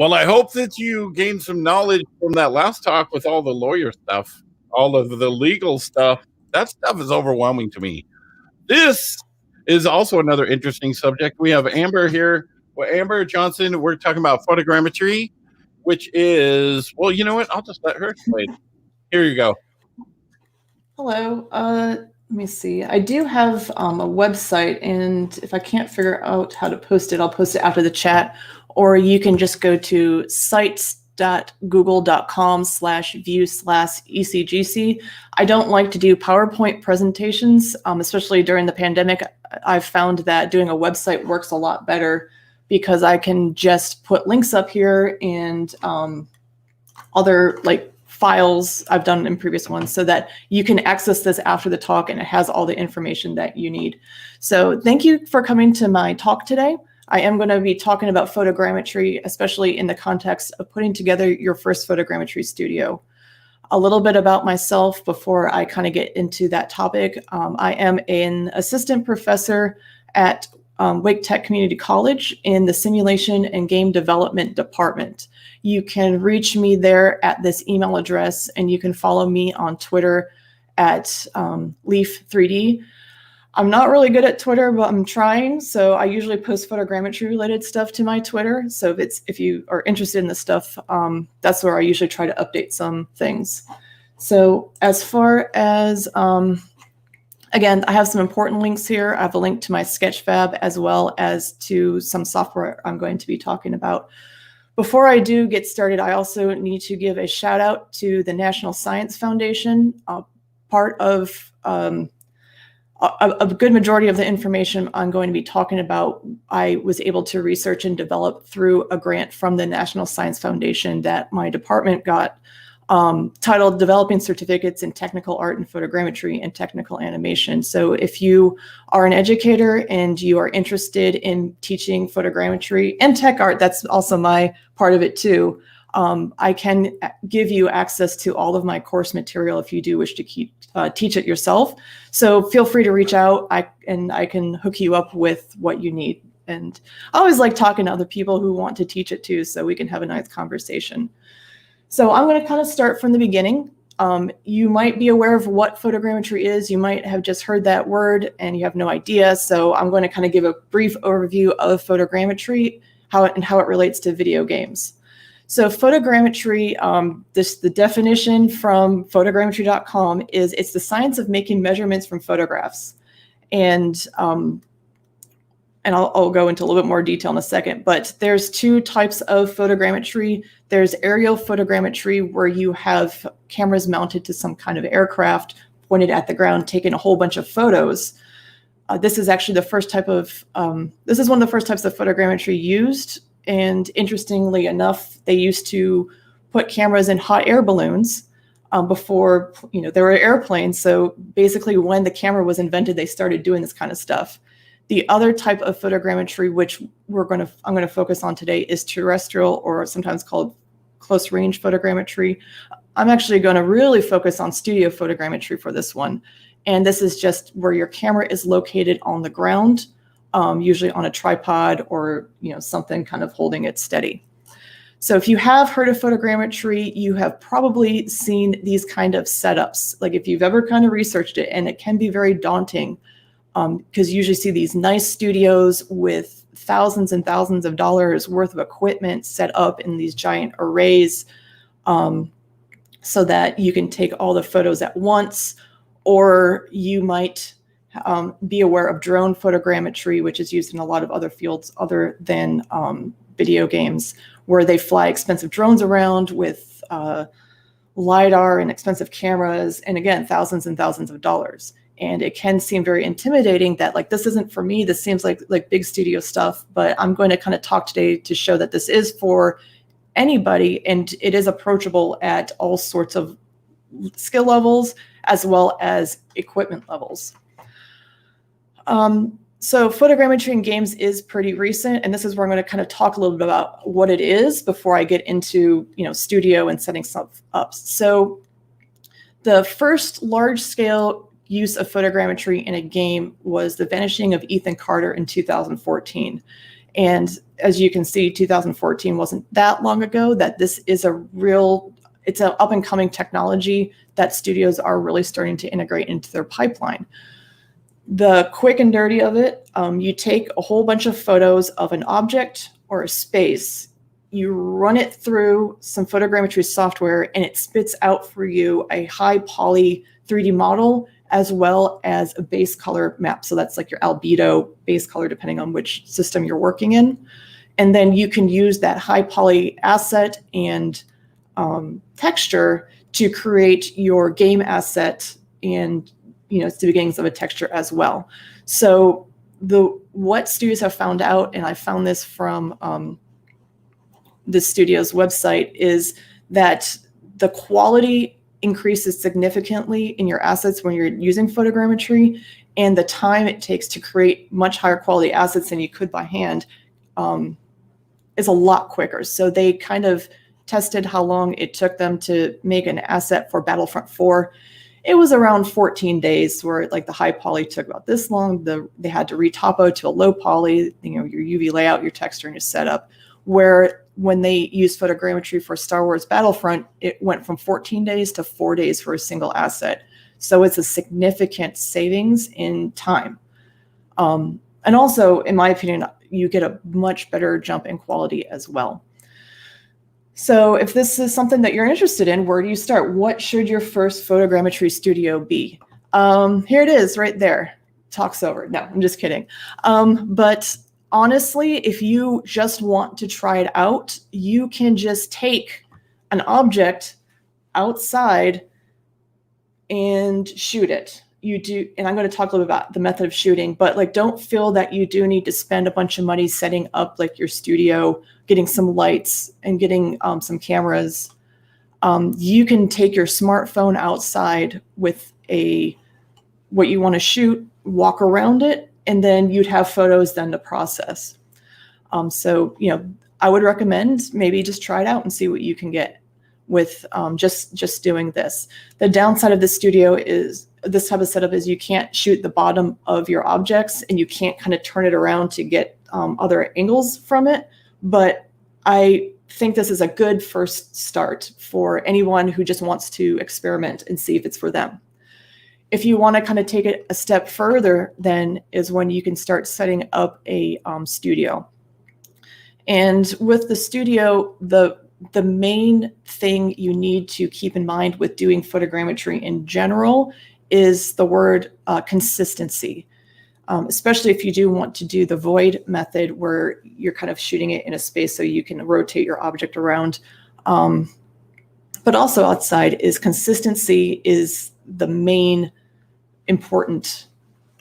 Well, I hope that you gained some knowledge from that last talk with all the lawyer stuff, all of the legal stuff. That stuff is overwhelming to me. This is also another interesting subject. We have Amber here. Well, Amber Johnson, we're talking about photogrammetry, which is, well, you know what? I'll just let her explain. Here you go. Hello. Let me see. I do have a website, and if I can't figure out how to post it, I'll post it after the chat, or you can just go to sites.google.com/view/ECGC. I don't like to do PowerPoint presentations, especially during the pandemic. I've found that doing a website works a lot better because I can just put links up here and other files I've done in previous ones so that you can access this after the talk and it has all the information that you need. So thank you for coming to my talk today. I am going to be talking about photogrammetry, especially in the context of putting together your first photogrammetry studio. A little bit about myself before I kind of get into that topic. I am an assistant professor at Wake Tech Community College in the Simulation and Game Development Department. You can reach me there at this email address, and you can follow me on Twitter at Leaf3D. I'm not really good at Twitter, but I'm trying. So I usually post photogrammetry related stuff to my Twitter. So if you are interested in this stuff, that's where I usually try to update some things. So as far as, again, I have some important links here. I have a link to my Sketchfab as well as to some software I'm going to be talking about. Before I do get started, I also need to give a shout out to the National Science Foundation. Part of a good majority of the information I'm going to be talking about, I was able to research and develop through a grant from the National Science Foundation that my department got, titled Developing Certificates in Technical Art and Photogrammetry and Technical Animation. So if you are an educator and you are interested in teaching photogrammetry and tech art, that's also my part of it too. I can give you access to all of my course material if you do wish to teach it yourself. So feel free to reach out and I can hook you up with what you need. And I always like talking to other people who want to teach it too, so we can have a nice conversation. So I'm going to kind of start from the beginning. You might be aware of what photogrammetry is. You might have just heard that word and you have no idea. So I'm going to kind of give a brief overview of photogrammetry, how it relates to video games. So photogrammetry, the definition from photogrammetry.com is it's the science of making measurements from photographs. And I'll go into a little bit more detail in a second, but there's two types of photogrammetry. There's aerial photogrammetry, where you have cameras mounted to some kind of aircraft pointed at the ground, taking a whole bunch of photos. This is actually the first type of, this is one of the first types of photogrammetry used. And interestingly enough, they used to put cameras in hot air balloons before, there were airplanes. So basically when the camera was invented, they started doing this kind of stuff. The other type of photogrammetry, which I'm going to focus on today, is terrestrial, or sometimes called close range photogrammetry. I'm actually going to really focus on studio photogrammetry for this one. And this is just where your camera is located on the ground, usually on a tripod or something kind of holding it steady. So if you have heard of photogrammetry, you have probably seen these kind of setups. Like if you've ever kind of researched it, and it can be very daunting. Because you usually see these nice studios with thousands and thousands of dollars worth of equipment set up in these giant arrays so that you can take all the photos at once. Or you might be aware of drone photogrammetry, which is used in a lot of other fields other than video games, where they fly expensive drones around with LiDAR and expensive cameras, and again, thousands and thousands of dollars. And it can seem very intimidating that this isn't for me. This seems like big studio stuff, but I'm going to kind of talk today to show that this is for anybody, and it is approachable at all sorts of skill levels as well as equipment levels. So photogrammetry in games is pretty recent, and this is where I'm going to kind of talk a little bit about what it is before I get into studio and setting stuff up. So the first large-scale use of photogrammetry in a game was the Vanishing of Ethan Carter in 2014. And as you can see, 2014 wasn't that long ago, that this is it's an up and coming technology that studios are really starting to integrate into their pipeline. The quick and dirty of it, you take a whole bunch of photos of an object or a space, you run it through some photogrammetry software, and it spits out for you a high poly 3D model as well as a base color map. So that's like your albedo base color, depending on which system you're working in. And then you can use that high poly asset and texture to create your game asset, and it's the beginnings of a texture as well. So what studios have found out, and I found this from the studio's website, is that the quality increases significantly in your assets when you're using photogrammetry, and the time it takes to create much higher quality assets than you could by hand is a lot quicker. So they kind of tested how long it took them to make an asset for Battlefront 4. It was around 14 days, where like the high poly took about this long. They had to retopo to a low poly, your UV layout, your texture, and your setup. Where when they used photogrammetry for Star Wars Battlefront, it went from 14 days to 4 days for a single asset. So it's a significant savings in time. And also, in my opinion, you get a much better jump in quality as well. So if this is something that you're interested in, where do you start? What should your first photogrammetry studio be? Here it is right there. Talks over. No, I'm just kidding. But honestly, if you just want to try it out, you can just take an object outside and shoot it. And I'm going to talk a little bit about the method of shooting, but like, don't feel that you do need to spend a bunch of money setting up like your studio, getting some lights and getting some cameras. You can take your smartphone outside with what you want to shoot, walk around it, and then you'd have photos then to process. So, I would recommend maybe just try it out and see what you can get with just doing this. The downside of this studio is this type of setup is you can't shoot the bottom of your objects, and you can't kind of turn it around to get other angles from it. But I think this is a good first start for anyone who just wants to experiment and see if it's for them. If you want to kind of take it a step further, then is when you can start setting up a studio. And with the studio, the main thing you need to keep in mind with doing photogrammetry in general is the word consistency, especially if you do want to do the void method, where you're kind of shooting it in a space so you can rotate your object around. But also outside, is consistency is the main important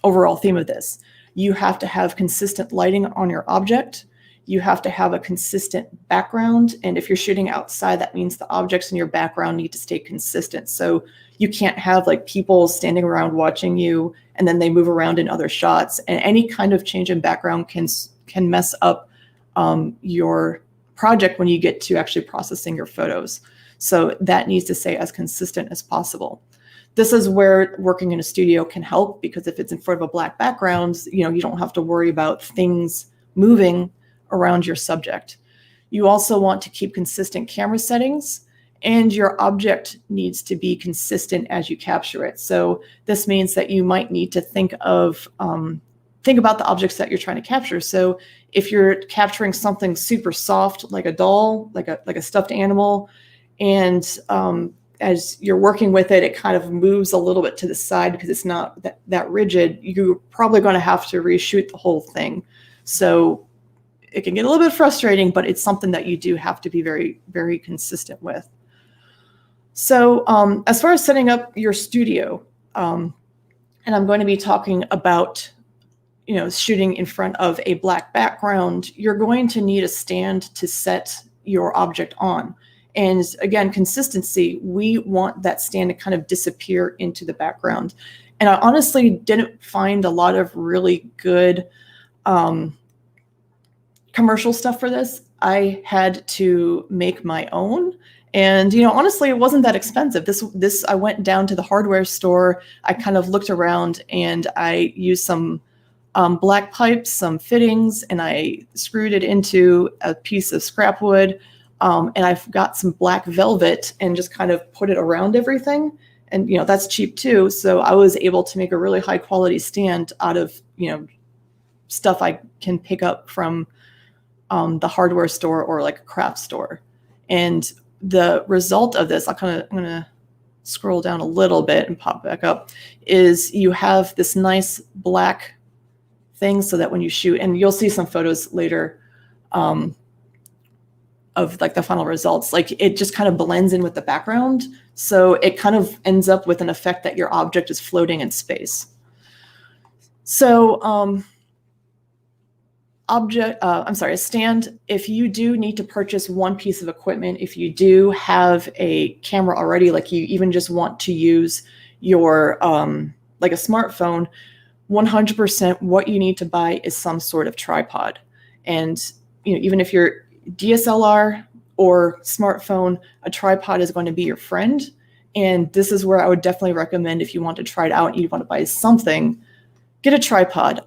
overall theme of this. You have to have consistent lighting on your object. You have to have a consistent background. And if you're shooting outside, that means the objects in your background need to stay consistent. So you can't have like people standing around watching you and then they move around in other shots. And any kind of change in background can mess up your project when you get to actually processing your photos. So that needs to stay as consistent as possible. This is where working in a studio can help, because if it's in front of a black background, you don't have to worry about things moving around your subject. You also want to keep consistent camera settings, and your object needs to be consistent as you capture it. So this means that you might need to think about the objects that you're trying to capture. So if you're capturing something super soft, like a doll, like a stuffed animal, and as you're working with it, it kind of moves a little bit to the side because it's not that rigid, you're probably going to have to reshoot the whole thing. So it can get a little bit frustrating, but it's something that you do have to be very, very consistent with. So as far as setting up your studio, and I'm going to be talking about, shooting in front of a black background, you're going to need a stand to set your object on. And again, consistency, we want that stand to kind of disappear into the background. And I honestly didn't find a lot of really good commercial stuff for this. I had to make my own. And, honestly, it wasn't that expensive. This I went down to the hardware store. I kind of looked around and I used some black pipes, some fittings, and I screwed it into a piece of scrap wood. And I've got some black velvet and just kind of put it around everything. And, that's cheap too. So I was able to make a really high quality stand out of, stuff I can pick up from the hardware store or like a craft store. And the result of this, I'm going to scroll down a little bit and pop back up, is you have this nice black thing so that when you shoot, and you'll see some photos later of like the final results, like it just kind of blends in with the background. So it kind of ends up with an effect that your object is floating in space. So a stand, if you do need to purchase one piece of equipment, if you do have a camera already, like you even just want to use your, like a smartphone, 100% what you need to buy is some sort of tripod. And, even if you're DSLR or smartphone, a tripod is going to be your friend. And this is where I would definitely recommend, if you want to try it out and you want to buy something, get a tripod.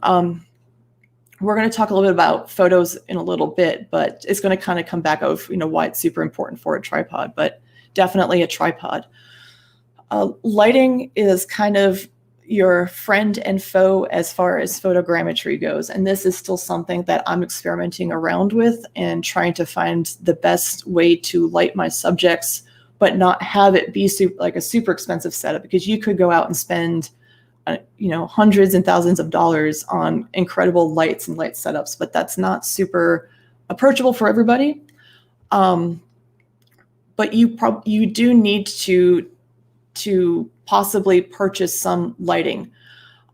We're going to talk a little bit about photos in a little bit, but it's going to kind of come back of, why it's super important for a tripod, but definitely a tripod. Lighting is kind of your friend and foe as far as photogrammetry goes. And this is still something that I'm experimenting around with and trying to find the best way to light my subjects, but not have it be like a super expensive setup, because you could go out and spend hundreds and thousands of dollars on incredible lights and light setups, but that's not super approachable for everybody. But you do need to possibly purchase some lighting.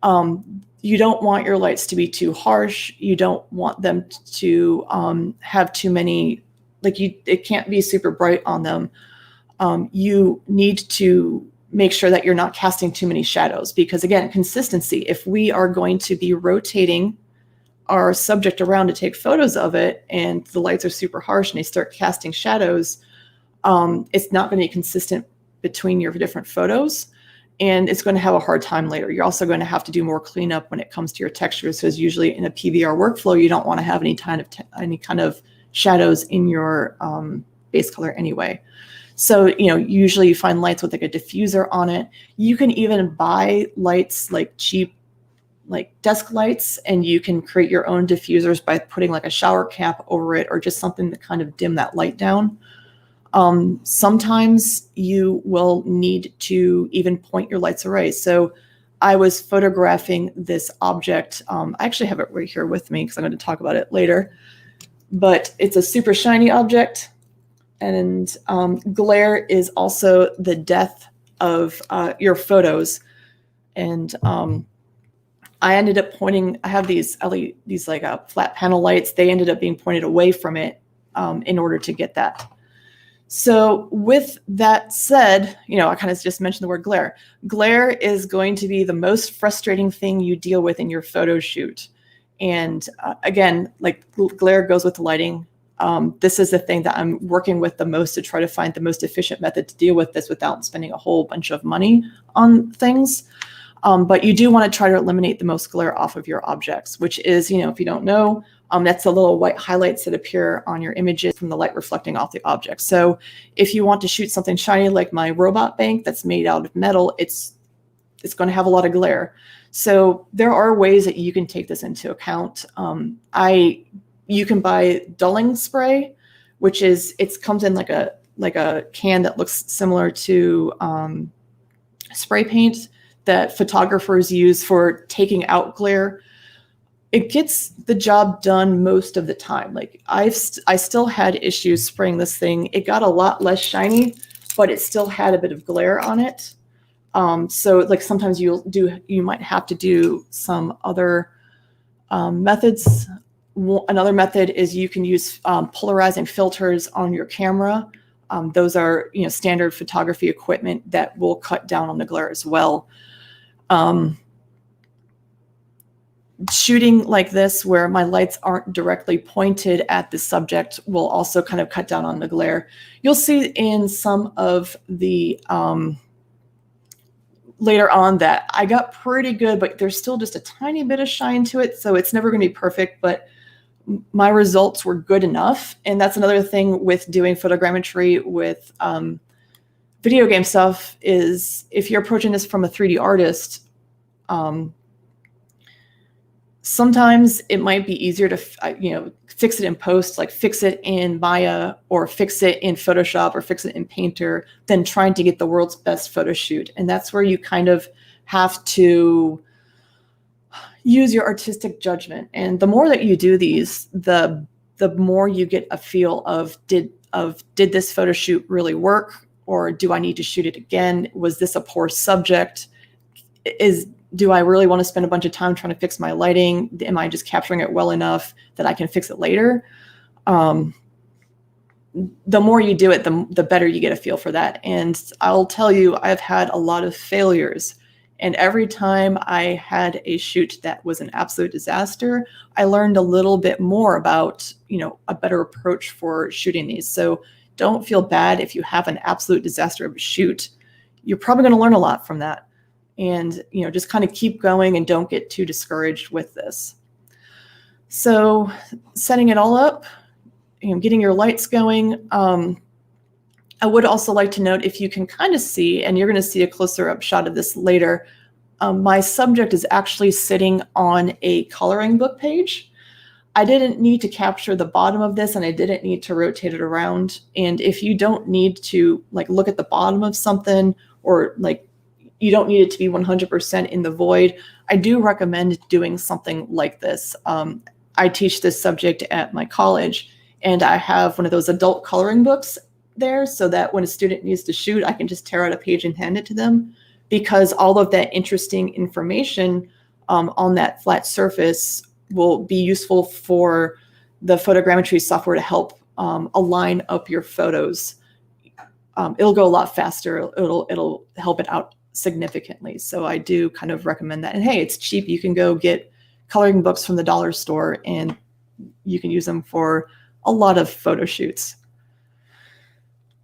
You don't want your lights to be too harsh. You don't want them to have too many, it can't be super bright on them. You need to make sure that you're not casting too many shadows, because again, consistency, if we are going to be rotating our subject around to take photos of it and the lights are super harsh and they start casting shadows, it's not going to be consistent between your different photos, and it's going to have a hard time later. You're also going to have to do more cleanup when it comes to your textures, because usually in a PBR workflow, you don't want to have any kind of shadows in your base color anyway. So, usually you find lights with like a diffuser on it. You can even buy lights, like cheap, like desk lights, and you can create your own diffusers by putting like a shower cap over it or just something to kind of dim that light down. Sometimes you will need to even point your lights away. So I was photographing this object. I actually have it right here with me because I'm going to talk about it later, but it's a super shiny object. And glare is also the death of your photos. And I ended up pointing, I have these like flat panel lights. They ended up being pointed away from it in order to get that. So with that said, I kind of just mentioned the word glare. Glare is going to be the most frustrating thing you deal with in your photo shoot. And again, like glare goes with lighting. This is the thing that I'm working with the most to try to find the most efficient method to deal with this without spending a whole bunch of money on things. But you do want to try to eliminate the most glare off of your objects, which is, if you don't know, that's the little white highlights that appear on your images from the light reflecting off the object. So if you want to shoot something shiny like my robot bank that's made out of metal, it's going to have a lot of glare. So there are ways that you can take this into account. You can buy dulling spray, which is, it comes in like a can that looks similar to spray paint that photographers use for taking out glare. It gets the job done most of the time. Like I still had issues spraying this thing. It got a lot less shiny, but it still had a bit of glare on it. So like sometimes you might have to do some other methods. Another method is you can use polarizing filters on your camera. Those are standard photography equipment that will cut down on the glare as well. Shooting like this, where my lights aren't directly pointed at the subject, will also kind of cut down on the glare. You'll see in some of the later on that I got pretty good, but there's still just a tiny bit of shine to it. So it's never going to be perfect, but my results were good enough. And that's another thing with doing photogrammetry with video game stuff is if you're approaching this from a 3D artist, sometimes it might be easier to, fix it in post, like fix it in Maya or fix it in Photoshop or fix it in Painter than trying to get the world's best photo shoot. And that's where you kind of have to use your artistic judgment. And the more that you do these, the more you get a feel of did this photo shoot really work? Or do I need to shoot it again? Was this a poor subject? Do I really want to spend a bunch of time trying to fix my lighting? Am I just capturing it well enough that I can fix it later? The more you do it, the better you get a feel for that. And I'll tell you, I've had a lot of failures. And every time I had a shoot that was an absolute disaster, I learned a little bit more about, a better approach for shooting these. So don't feel bad if you have an absolute disaster of a shoot. You're probably going to learn a lot from that. And, just kind of keep going and don't get too discouraged with this. So setting it all up, getting your lights going. I would also like to note, if you can kind of see, and you're going to see a closer up shot of this later, my subject is actually sitting on a coloring book page. I didn't need to capture the bottom of this, and I didn't need to rotate it around. And if you don't need to look at the bottom of something, or you don't need it to be 100% in the void, I do recommend doing something like this. I teach this subject at my college, and I have one of those adult coloring books there so that when a student needs to shoot, I can just tear out a page and hand it to them, because all of that interesting information on that flat surface will be useful for the photogrammetry software to help align up your photos. It'll go a lot faster. It'll help it out significantly. So I do kind of recommend that. And hey, it's cheap. You can go get coloring books from the dollar store and you can use them for a lot of photo shoots.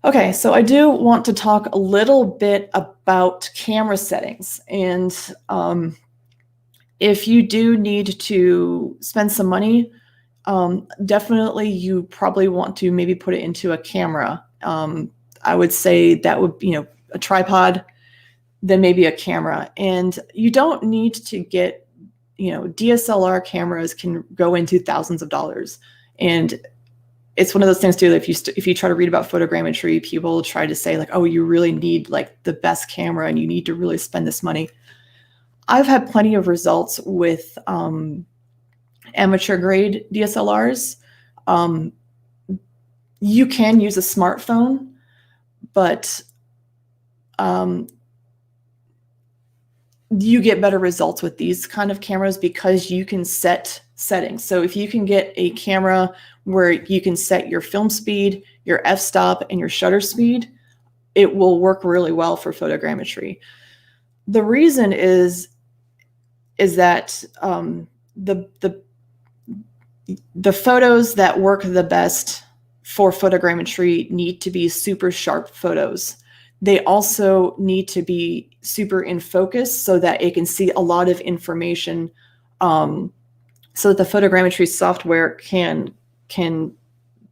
Okay, so I do want to talk a little bit about camera settings. And if you do need to spend some money, definitely you probably want to maybe put it into a camera. I would say that would be, a tripod, then maybe a camera. And you don't need to get, DSLR cameras can go into thousands of dollars. And it's one of those things too, that if you try to read about photogrammetry, people try to say oh, you really need the best camera and you need to really spend this money. I've had plenty of results with amateur grade DSLRs. You can use a smartphone, but you get better results with these kind of cameras because you can set settings. So if you can get a camera where you can set your film speed, your f-stop, and your shutter speed, it will work really well for photogrammetry. The reason is that the photos that work the best for photogrammetry need to be super sharp photos. They also need to be super in focus so that it can see a lot of information, so that the photogrammetry software can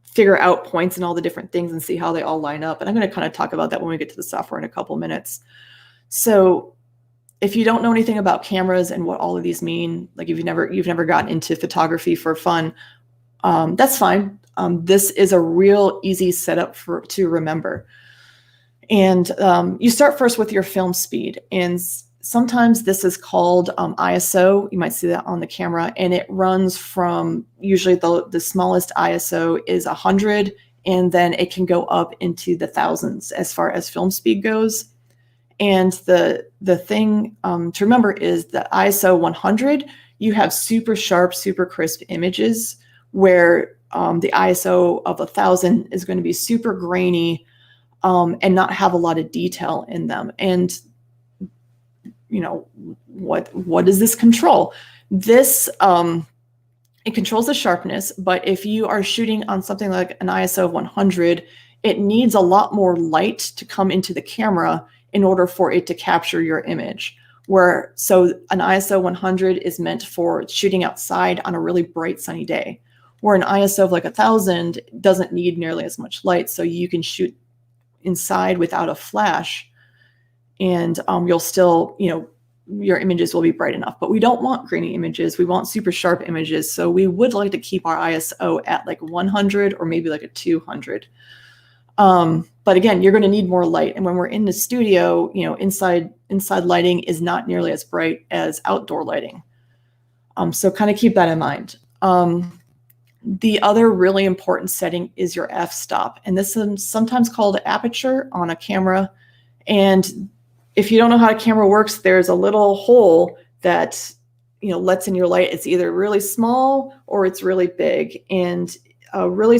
figure out points and all the different things and see how they all line up. And I'm going to kind of talk about that when we get to the software in a couple minutes. So if you don't know anything about cameras and what all of these mean, you've never gotten into photography for fun, that's fine. This is a real easy setup to remember. And you start first with your film speed. And sometimes this is called ISO. You might see that on the camera. And it runs from, usually the smallest ISO is 100, and then it can go up into the thousands as far as film speed goes. And the thing to remember is that ISO 100, you have super sharp, super crisp images, where the ISO of 1000 is going to be super grainy and not have a lot of detail in them. And what does this control? This it controls the sharpness, but if you are shooting on something like an ISO of 100, it needs a lot more light to come into the camera in order for it to capture your image. So an ISO 100 is meant for shooting outside on a really bright sunny day, where an ISO of like 1000 doesn't need nearly as much light, so you can shoot inside without a flash, and you'll still, your images will be bright enough. But we don't want grainy images. We want super sharp images. So we would like to keep our ISO at like 100 or maybe like a 200. But again, you're going to need more light. And when we're in the studio, inside lighting is not nearly as bright as outdoor lighting. So kind of keep that in mind. The other really important setting is your f-stop. And this is sometimes called aperture on a camera. And if you don't know how a camera works, there's a little hole that lets in your light. It's either really small or it's really big. And a really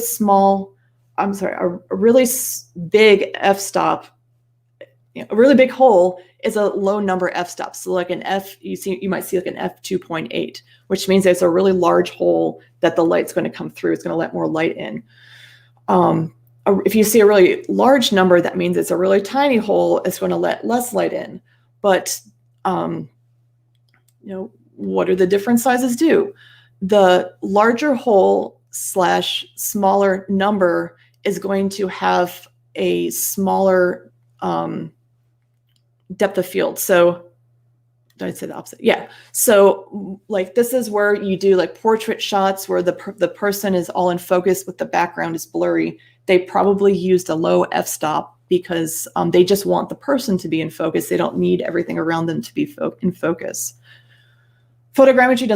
big f-stop, a really big hole is a low number f-stop. So like an f, you might see like an f2.8, which means there's a really large hole that the light's going to come through. It's going to let more light in. If you see a really large number, that means it's a really tiny hole. It's going to let less light in. But, what do the different sizes do? The larger hole / smaller number is going to have a smaller depth of field. So did I say the opposite? Yeah. So like this is where you do like portrait shots where the person is all in focus but the background is blurry. They probably used a low f-stop because they just want the person to be in focus. They don't need everything around them to be in focus. Photogrammetry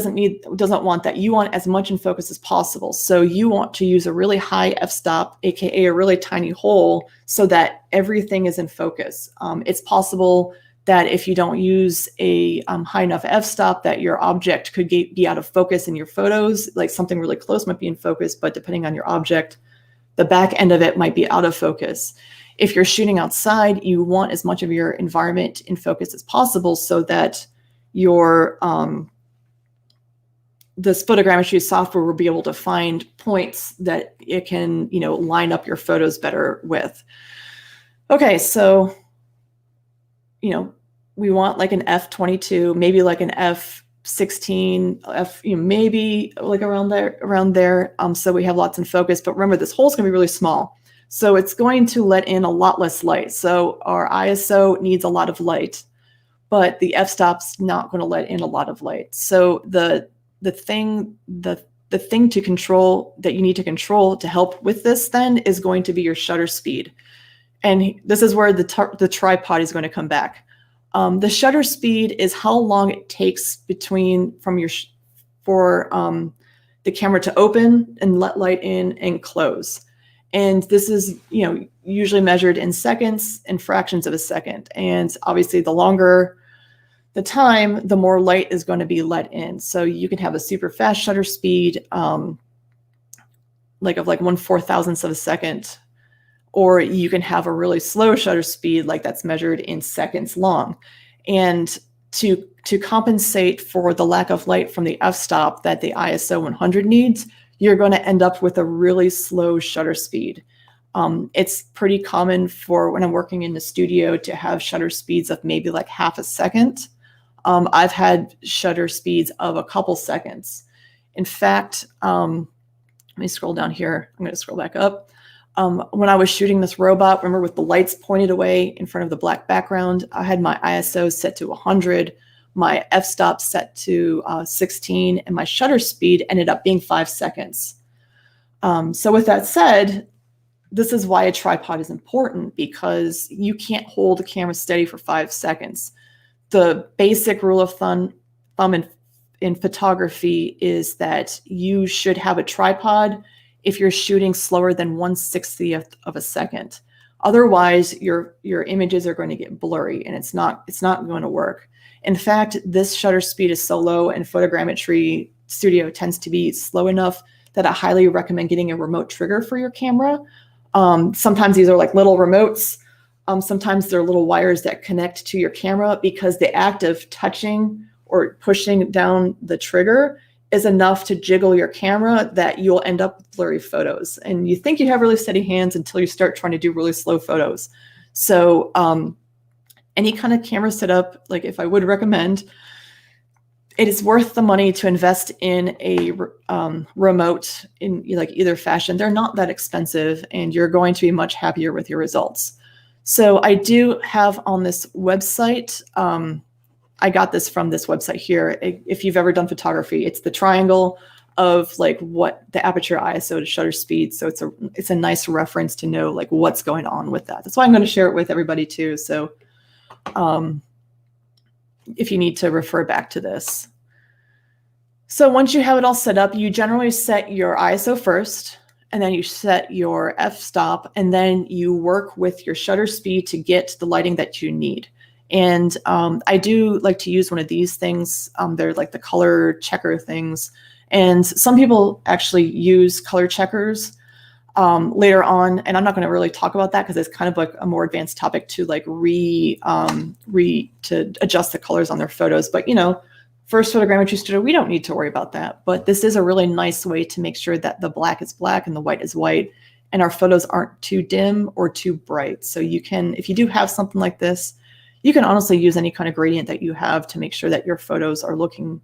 doesn't want that. You want as much in focus as possible. So you want to use a really high f-stop, aka a really tiny hole, so that everything is in focus. It's possible that if you don't use a high enough f-stop, that your object could be out of focus in your photos. Like something really close might be in focus, but depending on your object, the back end of it might be out of focus. If you're shooting outside, you want as much of your environment in focus as possible so that your this photogrammetry software will be able to find points that it can, line up your photos better with. Okay, so, we want like an f22, maybe like an f16, maybe like around there. So we have lots in focus, but remember this hole's gonna be really small. So it's going to let in a lot less light. So our ISO needs a lot of light, but the f-stop's not gonna let in a lot of light. So the thing to control that you need to control to help with this then is going to be your shutter speed. And this is where the tripod is going to come back. The shutter speed is how long it takes for the camera to open and let light in and close. And this is, usually measured in seconds and fractions of a second. And obviously the longer the time, the more light is going to be let in. So you can have a super fast shutter speed, like 1/4000th of a second, or you can have a really slow shutter speed, like that's measured in seconds long. And to compensate for the lack of light from the f-stop that the ISO 100 needs, you're going to end up with a really slow shutter speed. It's pretty common for when I'm working in the studio to have shutter speeds of maybe like half a second. I've had shutter speeds of a couple seconds. In fact, let me scroll down here. I'm going to scroll back up. When I was shooting this robot, remember with the lights pointed away in front of the black background, I had my ISO set to 100, my f-stop set to 16, and my shutter speed ended up being 5 seconds. So with that said, this is why a tripod is important, because you can't hold the camera steady for 5 seconds. The basic rule of thumb in photography is that you should have a tripod if you're shooting slower than 1/60th of a second. Otherwise, your images are going to get blurry and it's not going to work. In fact, this shutter speed is so low and Photogrammetry Studio tends to be slow enough that I highly recommend getting a remote trigger for your camera. Sometimes these are like little remotes. Sometimes they're little wires that connect to your camera, because the act of touching or pushing down the trigger is enough to jiggle your camera that you'll end up with blurry photos. And you think you have really steady hands until you start trying to do really slow photos. So, any kind of camera setup, like if I would recommend, it is worth the money to invest in a remote in like either fashion. They're not that expensive, and you're going to be much happier with your results. So I do have on this website, I got this from this website here. If you've ever done photography, it's the triangle of like what the aperture, ISO to shutter speed. So it's a nice reference to know like what's going on with that. That's why I'm going to share it with everybody too. So if you need to refer back to this. So once you have it all set up, you generally set your ISO first, and then you set your f-stop, and then you work with your shutter speed to get the lighting that you need. And I do like to use one of these things. They're like the color checker things. And some people actually use color checkers later on. And I'm not going to really talk about that because it's kind of like a more advanced topic to like to adjust the colors on their photos. But, you know, first photogrammetry studio, we don't need to worry about that. But this is a really nice way to make sure that the black is black and the white is white, and our photos aren't too dim or too bright. So you can, if you do have something like this, you can honestly use any kind of gradient that you have to make sure that your photos are looking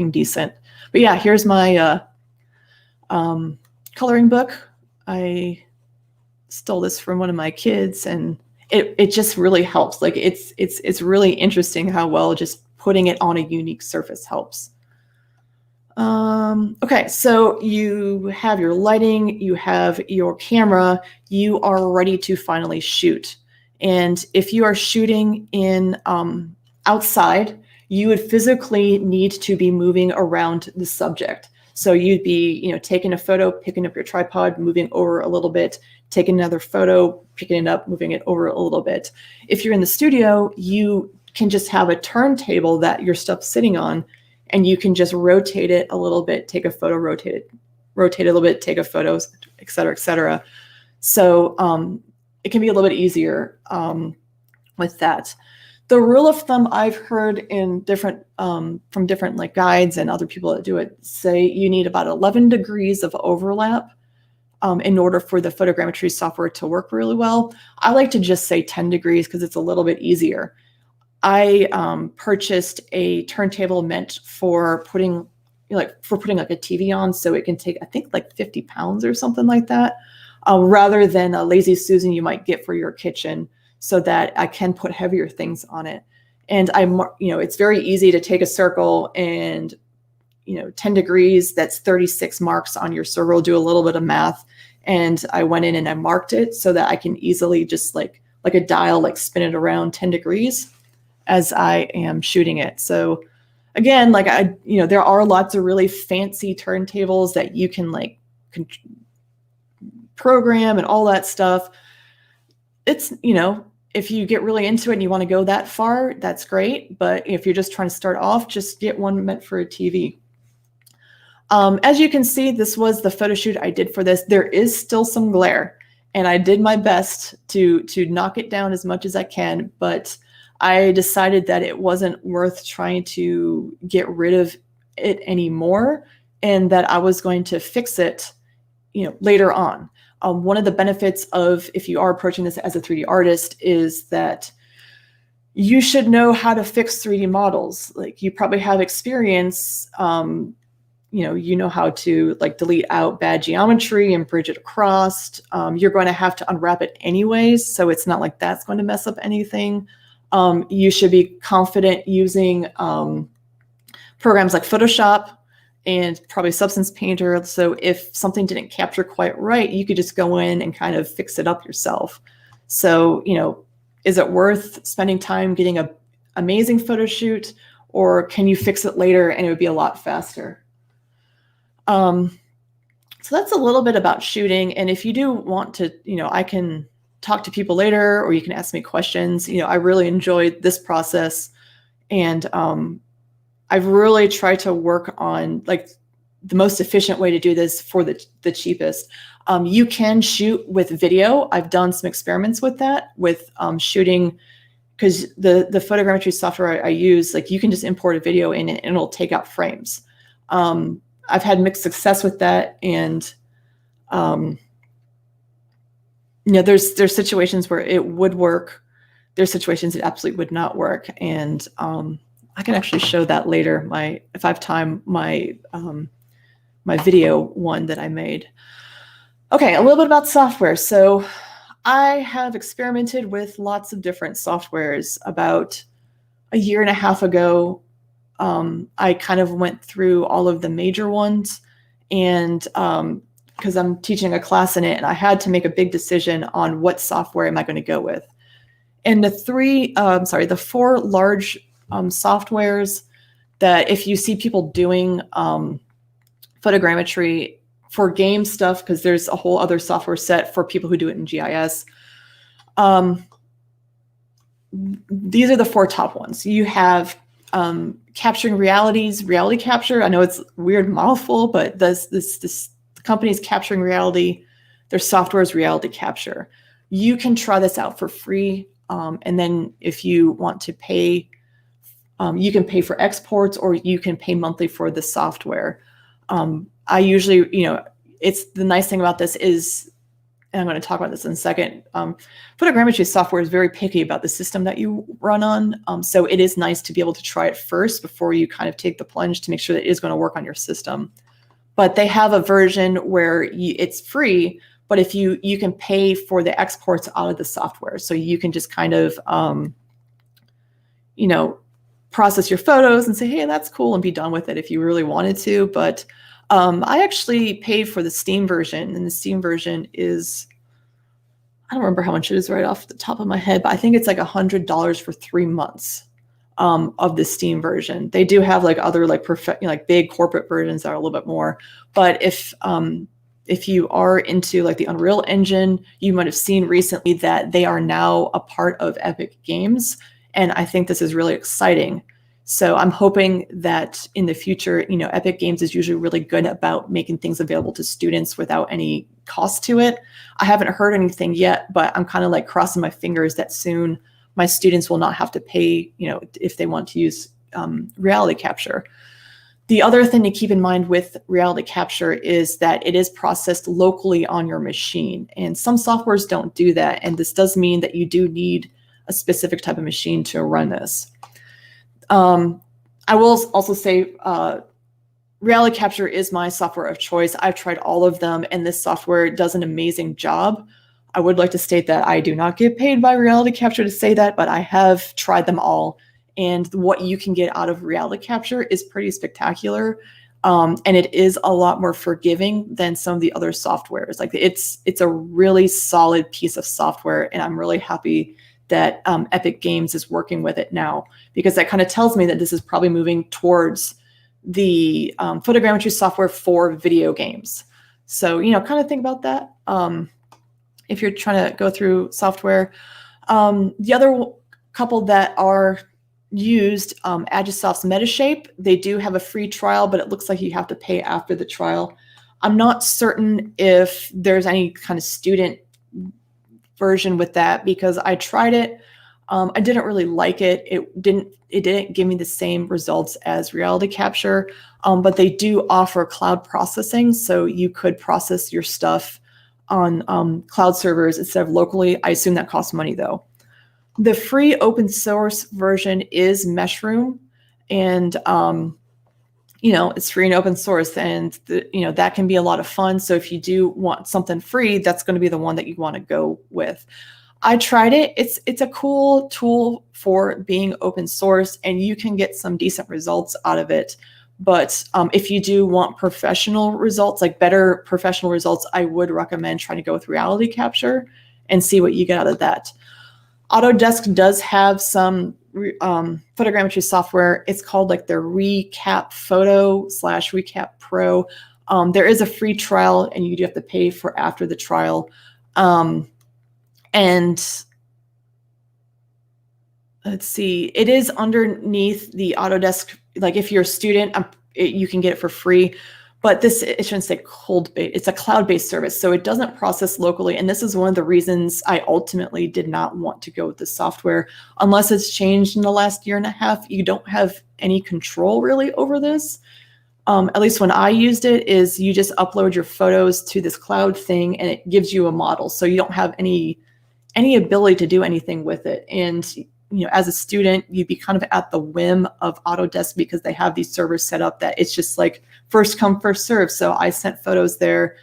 decent. But yeah, here's my coloring book. I stole this from one of my kids, and it just really helps. Like it's really interesting how well just putting it on a unique surface helps. Okay, so you have your lighting, you have your camera, you are ready to finally shoot. And if you are shooting in outside, you would physically need to be moving around the subject. So you'd be, you know, taking a photo, picking up your tripod, moving over a little bit, taking another photo, picking it up, moving it over a little bit. If you're in the studio, you can just have a turntable that your stuff's sitting on, and you can just rotate it a little bit, take a photo, rotate it a little bit, take a photo, et cetera, et cetera. So it can be a little bit easier with that. The rule of thumb I've heard in different from different like guides and other people that do it say you need about 11 degrees of overlap in order for the photogrammetry software to work really well. I like to just say 10 degrees because it's a little bit easier. I purchased a turntable meant for putting like a TV on, so it can take, I think, like 50 pounds or something like that, rather than a Lazy Susan you might get for your kitchen, so that I can put heavier things on it. And it's very easy to take a circle and, 10 degrees, that's 36 marks on your circle, do a little bit of math. And I went in and I marked it so that I can easily just like a dial, like spin it around 10 degrees as I am shooting it. So again, like there are lots of really fancy turntables that you can like program and all that stuff. It's, if you get really into it and you want to go that far, that's great. But if you're just trying to start off, just get one meant for a TV. As you can see, this was the photo shoot I did for this. There is still some glare, and I did my best to knock it down as much as I can, but I decided that it wasn't worth trying to get rid of it anymore, and that I was going to fix it, later on. One of the benefits of, if you are approaching this as a 3D artist, is that you should know how to fix 3D models. Like, you probably have experience, you know how to like delete out bad geometry and bridge it across. You're going to have to unwrap it anyways, so it's not like that's going to mess up anything. You should be confident using programs like Photoshop and probably Substance Painter. So if something didn't capture quite right, you could just go in and kind of fix it up yourself. So, is it worth spending time getting an amazing photo shoot, or can you fix it later and it would be a lot faster? So that's a little bit about shooting. And if you do want to, I can talk to people later, or you can ask me questions. I really enjoyed this process, and I've really tried to work on like the most efficient way to do this for the cheapest. You can shoot with video. I've done some experiments with that, with shooting, because the photogrammetry software I use, like, you can just import a video in and it'll take out frames. I've had mixed success with that, and there's situations where it would work, there's situations it absolutely would not work. And I can actually show that later. If I have time, my video one that I made. Okay, a little bit about software. So I have experimented with lots of different softwares. About a year and a half ago, I kind of went through all of the major ones, and because I'm teaching a class in it, and I had to make a big decision on what software am I going to go with. And the four large softwares that if you see people doing photogrammetry for game stuff, because there's a whole other software set for people who do it in GIS. These are the four top ones. You have capturing realities, reality capture. I know it's a weird mouthful, but this company's capturing reality. Their software is reality capture. You can try this out for free. And then if you want to pay, you can pay for exports, or you can pay monthly for the software. I usually, it's the nice thing about this is, and I'm going to talk about this in a second, Photogrammetry software is very picky about the system that you run on. So it is nice to be able to try it first before you kind of take the plunge to make sure that it is going to work on your system. But they have a version where it's free, but if you can pay for the exports out of the software. So you can just kind of, process your photos and say, hey, that's cool, and be done with it if you really wanted to. But I actually paid for the Steam version, and the Steam version is, I don't remember how much it is right off the top of my head, but I think it's like $100 for 3 months of the Steam version. They do have like other like big corporate versions that are a little bit more. But if you are into like the Unreal Engine, you might have seen recently that they are now a part of Epic Games. And I think this is really exciting. So I'm hoping that in the future, Epic Games is usually really good about making things available to students without any cost to it. I haven't heard anything yet, but I'm kind of like crossing my fingers that soon my students will not have to pay, if they want to use reality capture. The other thing to keep in mind with reality capture is that it is processed locally on your machine. And some softwares don't do that. And this does mean that you do need a specific type of machine to run this. I will also say reality capture is my software of choice. I've tried all of them, and this software does an amazing job. I would like to state that I do not get paid by reality capture to say that, but I have tried them all. And what you can get out of reality capture is pretty spectacular. And it is a lot more forgiving than some of the other softwares. Like it's a really solid piece of software, and I'm really happy that Epic Games is working with it now, because that kind of tells me that this is probably moving towards the photogrammetry software for video games. So, kind of think about that if you're trying to go through software. The other couple that are used, Agisoft's Metashape, they do have a free trial, but it looks like you have to pay after the trial. I'm not certain if there's any kind of student version with that, because I tried it. I didn't really like it. It didn't give me the same results as reality capture, but they do offer cloud processing, so you could process your stuff on cloud servers instead of locally. I assume that costs money though. The free open source version is Meshroom, and it's free and open source, and that can be a lot of fun. So if you do want something free, that's going to be the one that you want to go with. I tried it. It's a cool tool for being open source, and you can get some decent results out of it. But if you do want professional results, like better professional results, I would recommend trying to go with reality capture and see what you get out of that. Autodesk does have some photogrammetry software. It's called like the Recap Photo / Recap Pro. There is a free trial, and you do have to pay for after the trial. And let's see, it is underneath the Autodesk. Like if you're a student, you can get it for free. But it shouldn't say cold-based. It's a cloud-based service, so it doesn't process locally. And this is one of the reasons I ultimately did not want to go with the software. Unless it's changed in the last year and a half, you don't have any control really over this. At least when I used it, is you just upload your photos to this cloud thing, and it gives you a model. So you don't have any any ability to do anything with it. And as a student, you'd be kind of at the whim of Autodesk because they have these servers set up that it's just like first come, first serve. So I sent photos there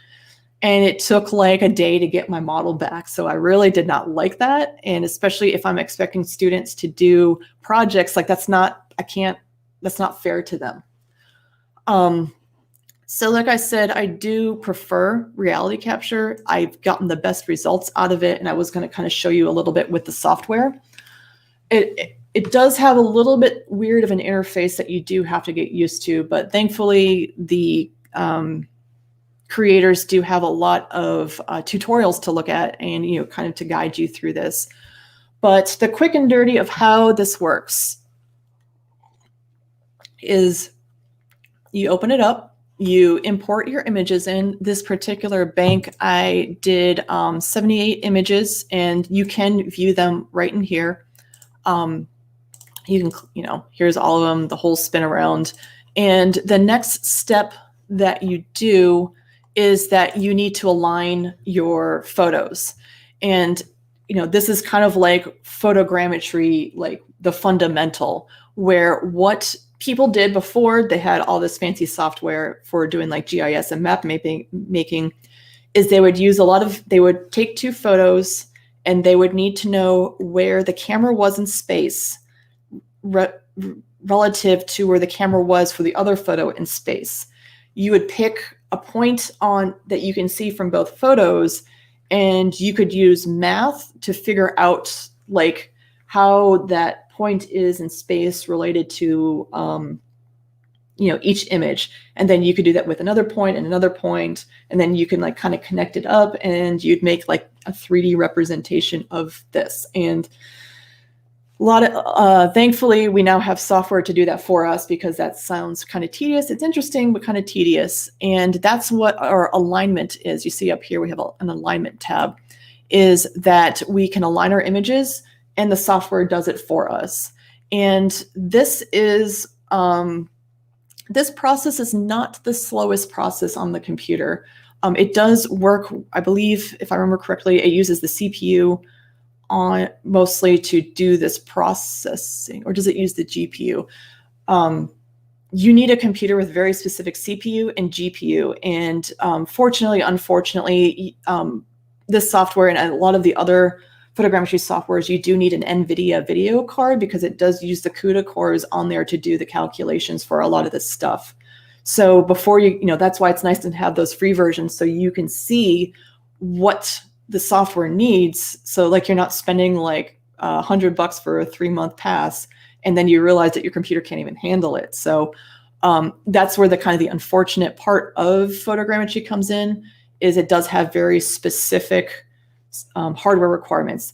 and it took like a day to get my model back. So I really did not like that. And especially if I'm expecting students to do projects, like that's not fair to them. So like I said, I do prefer reality capture. I've gotten the best results out of it, and I was going to kind of show you a little bit with the software. It does have a little bit weird of an interface that you do have to get used to, but thankfully the creators do have a lot of tutorials to look at and kind of to guide you through this. But the quick and dirty of how this works is you open it up. You import your images in. This particular bank, I did 78 images, and you can view them right in here. You can, here's all of them, the whole spin around. And the next step that you do is that you need to align your photos. And, this is kind of like photogrammetry, like the fundamental, where what people did before they had all this fancy software for doing like GIS and map making is they would take two photos and they would need to know where the camera was in space relative to where the camera was for the other photo in space. You would pick a point on that you can see from both photos, and you could use math to figure out like how that point is in space related to each image. And then you could do that with another point and another point, and then you can like kind of connect it up and you'd make like a 3D representation of this. And a lot of thankfully we now have software to do that for us, because that sounds kind of tedious. It's interesting but kind of tedious. And that's what our alignment is. You see up here we have an alignment tab, is that we can align our images and the software does it for us. And this is this process is not the slowest process on the computer. It does work, I believe, if I remember correctly, it uses the CPU on mostly to do this processing, or does it use the GPU? You need a computer with very specific CPU and GPU, and fortunately, unfortunately, this software and a lot of the other photogrammetry softwares, you do need an NVIDIA video card, because it does use the CUDA cores on there to do the calculations for a lot of this stuff. So before that's why it's nice to have those free versions, so you can see what the software needs. So like you're not spending like $100 for a 3-month pass, and then you realize that your computer can't even handle it. So that's where the kind of the unfortunate part of photogrammetry comes in, is it does have very specific hardware requirements.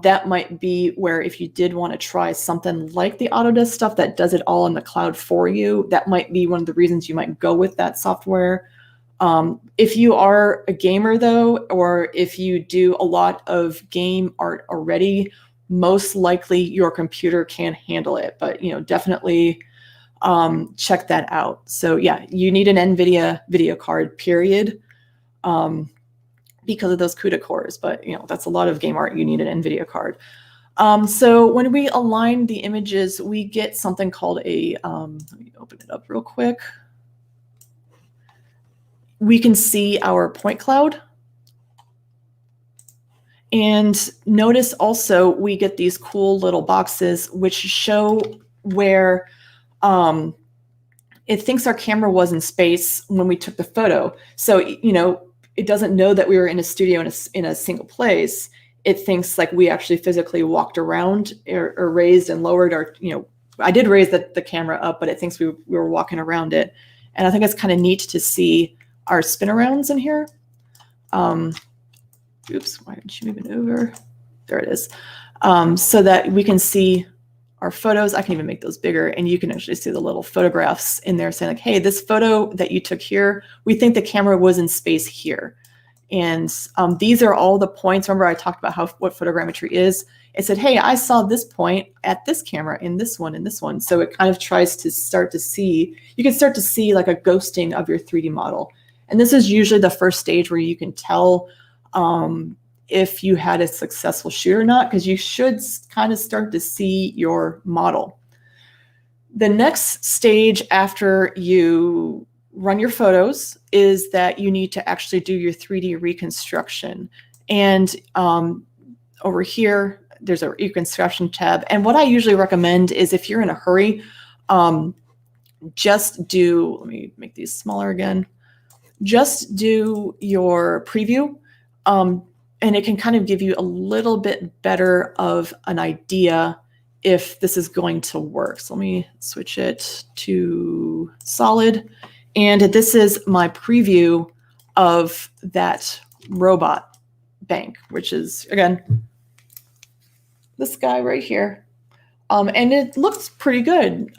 That might be where if you did want to try something like the Autodesk stuff that does it all in the cloud for you, that might be one of the reasons you might go with that software. If you are a gamer though, or if you do a lot of game art already, most likely your computer can handle it, but definitely check that out. So yeah, you need an NVIDIA video card, period. Because of those CUDA cores, but that's a lot of game art. You need an NVIDIA card. So when we align the images, we get something called a, let me open it up real quick. We can see our point cloud. And notice also we get these cool little boxes which show where it thinks our camera was in space when we took the photo. So, it doesn't know that we were in a studio in a single place. It thinks like we actually physically walked around or raised and lowered our, I did raise the camera up, but it thinks we were walking around it. And I think it's kind of neat to see our spin arounds in here. Oops, why didn't you move it over? There it is. So that we can see our photos. I can even make those bigger, and you can actually see the little photographs in there saying like, hey, this photo that you took here, we think the camera was in space here. And these are all the points. Remember I talked about what photogrammetry is. It said, hey, I saw this point at this camera in this one, in this one. So it kind of tries to start to see, you can start to see like a ghosting of your 3D model. And this is usually the first stage where you can tell if you had a successful shoot or not, because you should kind of start to see your model. The next stage after you run your photos is that you need to actually do your 3D reconstruction. And over here, there's a Reconstruction tab. And what I usually recommend is if you're in a hurry, just do, let me make these smaller again, just do your preview. And it can kind of give you a little bit better of an idea if this is going to work. So let me switch it to solid. And this is my preview of that robot bank, which is, again, this guy right here. And it looks pretty good.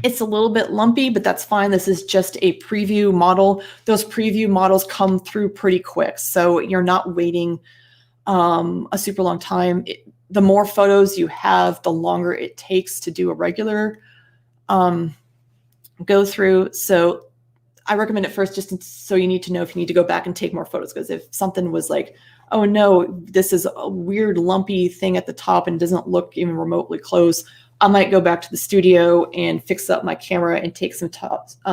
It's a little bit lumpy, but that's fine. This is just a preview model. Those preview models come through pretty quick, so you're not waiting a super long time. The more photos you have, the longer it takes to do a regular go through. So I recommend it first just so you need to know if you need to go back and take more photos, because if something was like, oh no, this is a weird lumpy thing at the top and doesn't look even remotely close, I might go back to the studio and fix up my camera and take some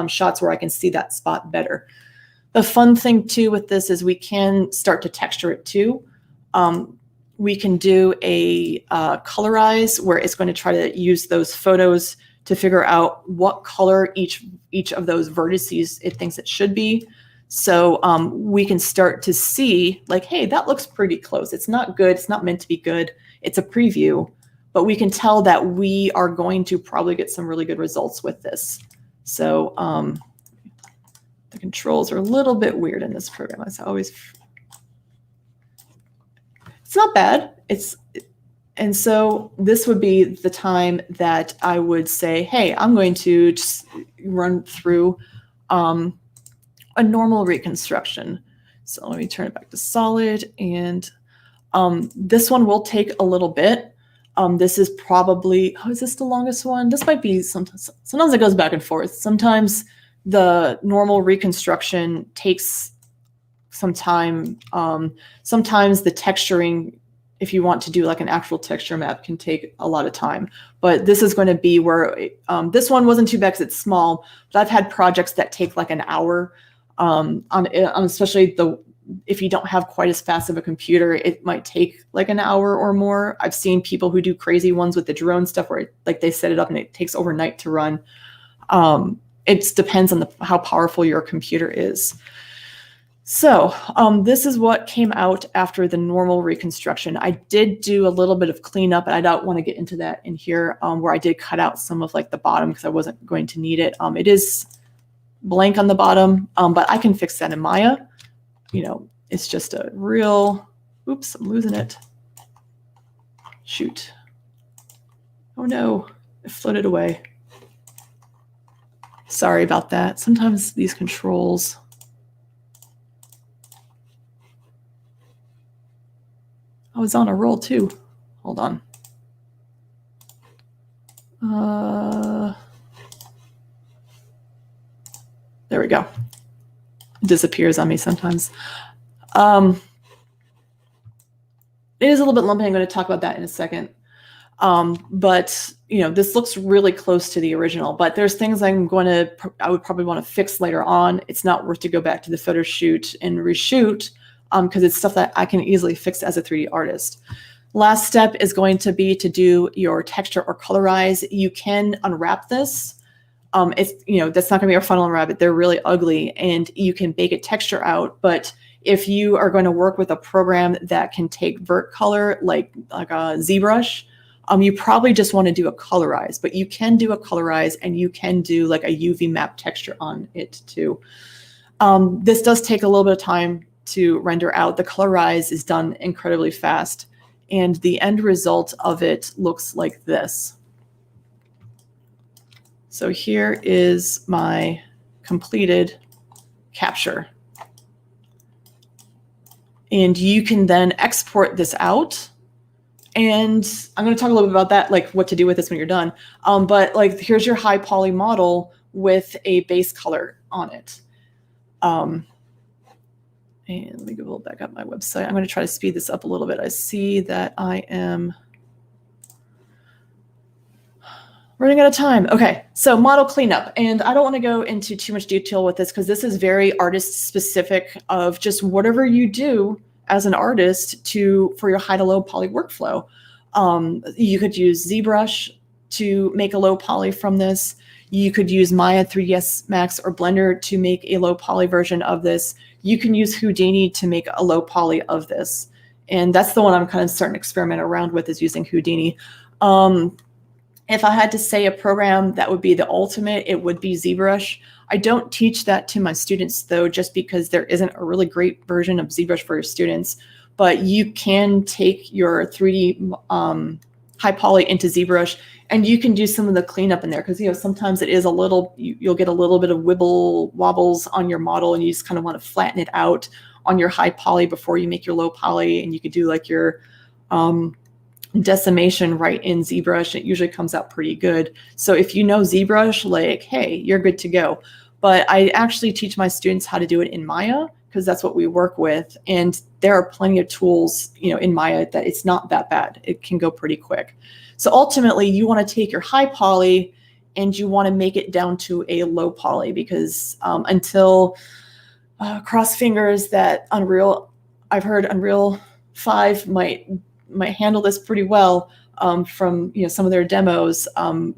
shots where I can see that spot better. The fun thing too with this is we can start to texture it too. We can do a colorize where it's going to try to use those photos to figure out what color each of those vertices it thinks it should be. So we can start to see like, hey, that looks pretty close. It's not good. It's not meant to be good. It's a preview. But we can tell that we are going to probably get some really good results with this. So the controls are a little bit weird in this program. As I always, it's not bad. And so this would be the time that I would say, hey, I'm going to just run through a normal reconstruction. So let me turn it back to solid. And this one will take a little bit. This is probably, oh, is this the longest one? This might be, sometimes it goes back and forth. Sometimes the normal reconstruction takes some time. Sometimes the texturing, if you want to do like an actual texture map, can take a lot of time. But this is going to be where, this one wasn't too bad because it's small, but I've had projects that take like an hour, on especially if you don't have quite as fast of a computer, it might take like an hour or more. I've seen people who do crazy ones with the drone stuff where like they set it up and it takes overnight to run. It depends on how powerful your computer is. So this is what came out after the normal reconstruction. I did do a little bit of cleanup, and I don't want to get into that in here, where I did cut out some of like the bottom because I wasn't going to need it. It is blank on the bottom, but I can fix that in Maya. You know, it's just a real, oops, I'm losing it. Shoot. Oh no, it floated away. Sorry about that. Sometimes these controls. I was on a roll too. Hold on. There we go. It disappears on me sometimes. It is a little bit lumpy. I'm going to talk about that in a second. But you know, this looks really close to the original, but there's things I would probably want to fix later on. It's not worth to go back to the photo shoot and reshoot, because it's stuff that I can easily fix as a 3D artist. Last step is going to be to do your texture or colorize. You can unwrap this. It's, you know, that's not going to be our final unwrap. They're really ugly, and you can bake a texture out. But if you are going to work with a program that can take vert color, like a Zbrush, you probably just want to do a colorize. But you can do a colorize, and you can do like a UV map texture on it too. This does take a little bit of time to render out. The colorize is done incredibly fast, and the end result of it looks like this. So here is my completed capture. And you can then export this out. And I'm going to talk a little bit about that, like what to do with this when you're done. But like, here's your high poly model with a base color on it. And let me go back up my website. I'm going to try to speed this up a little bit. I see that I am running out of time. Okay, so model cleanup. And I don't want to go into too much detail with this because this is very artist specific of just whatever you do as an artist for your high to low poly workflow. You could use Zbrush to make a low poly from this. You could use Maya 3ds Max or Blender to make a low poly version of this. You can use Houdini to make a low poly of this. And that's the one I'm kind of starting to experiment around with, is using Houdini. If I had to say a program that would be the ultimate, it would be Zbrush. I don't teach that to my students though, just because there isn't a really great version of Zbrush for your students. But you can take your 3D high poly into Zbrush, and you can do some of the cleanup in there, because sometimes it is a little, you'll get a little bit of wobbles on your model, and you just kind of want to flatten it out on your high poly before you make your low poly, and you could do like your decimation right in Zbrush. It usually comes out pretty good. So if you know Zbrush, like, hey, you're good to go. But I actually teach my students how to do it in Maya, because that's what we work with. And there are plenty of tools, in Maya that it's not that bad. It can go pretty quick. So ultimately, you want to take your high poly and you want to make it down to a low poly, because until cross fingers that I've heard Unreal 5 might handle this pretty well from some of their demos.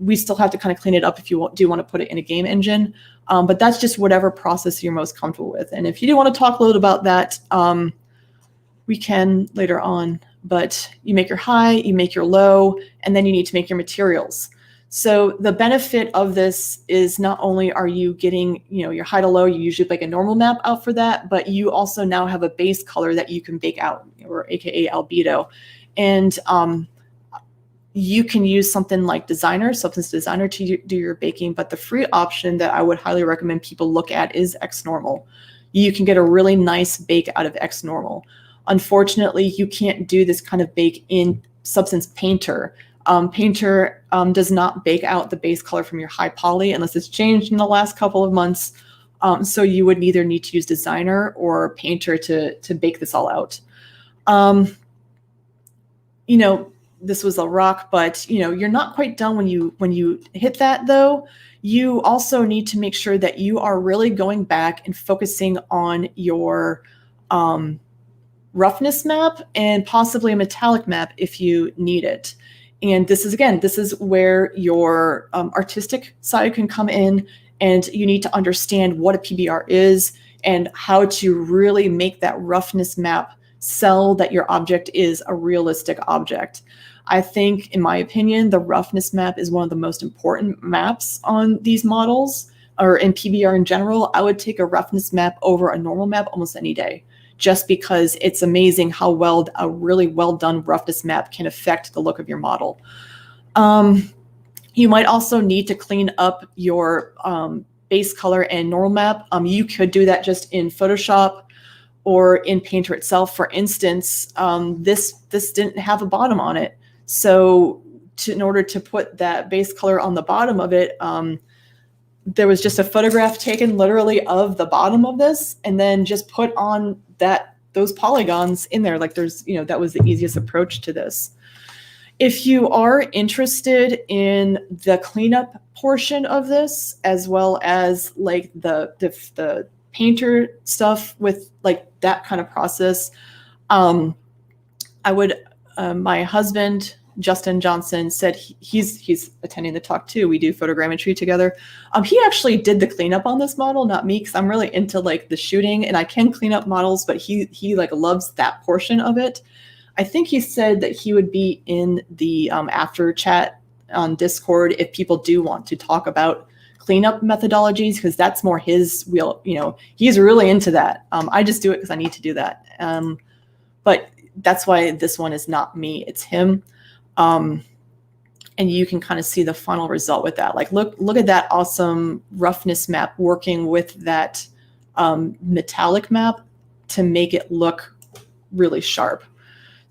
We still have to kind of clean it up if you do want to put it in a game engine. But that's just whatever process you're most comfortable with. And if you do want to talk a little about that, we can later on. But you make your high, you make your low, and then you need to make your materials. So the benefit of this is not only are you getting, your high to low, you usually make a normal map out for that, but you also now have a base color that you can bake out, or AKA albedo. And you can use something like Substance Designer to do your baking, but the free option that I would highly recommend people look at is XNormal. You can get a really nice bake out of XNormal. Unfortunately, you can't do this kind of bake in Substance Painter. Painter does not bake out the base color from your high poly unless it's changed in the last couple of months. So you would either need to use Designer or Painter to bake this all out. This was a rock, but you're not quite done when you hit that though. You also need to make sure that you are really going back and focusing on your roughness map and possibly a metallic map if you need it. And this is where your artistic side can come in, and you need to understand what a PBR is and how to really make that roughness map sell that your object is a realistic object. I think, in my opinion, the roughness map is one of the most important maps on these models, or in PBR in general. I would take a roughness map over a normal map almost any day, just because it's amazing how well a really well done roughness map can affect the look of your model. You might also need to clean up your base color and normal map. You could do that just in Photoshop or in Painter itself. For instance, this didn't have a bottom on it. So in order to put that base color on the bottom of it, there was just a photograph taken literally of the bottom of this, and then just put on those polygons in there. Like that was the easiest approach to this. If you are interested in the cleanup portion of this, as well as like the Painter stuff with like that kind of process, I would, my husband, Justin Johnson, said he's attending the talk too. We do photogrammetry together. He actually did the cleanup on this model, not me, because I'm really into like the shooting and I can clean up models, but he like loves that portion of it. I think he said that he would be in the after chat on Discord if people do want to talk about cleanup methodologies, because that's more his wheel. He's really into that. I just do it because I need to do that. But that's why this one is not me, it's him. And you can kind of see the final result with that. Like, look at that awesome roughness map working with that metallic map to make it look really sharp.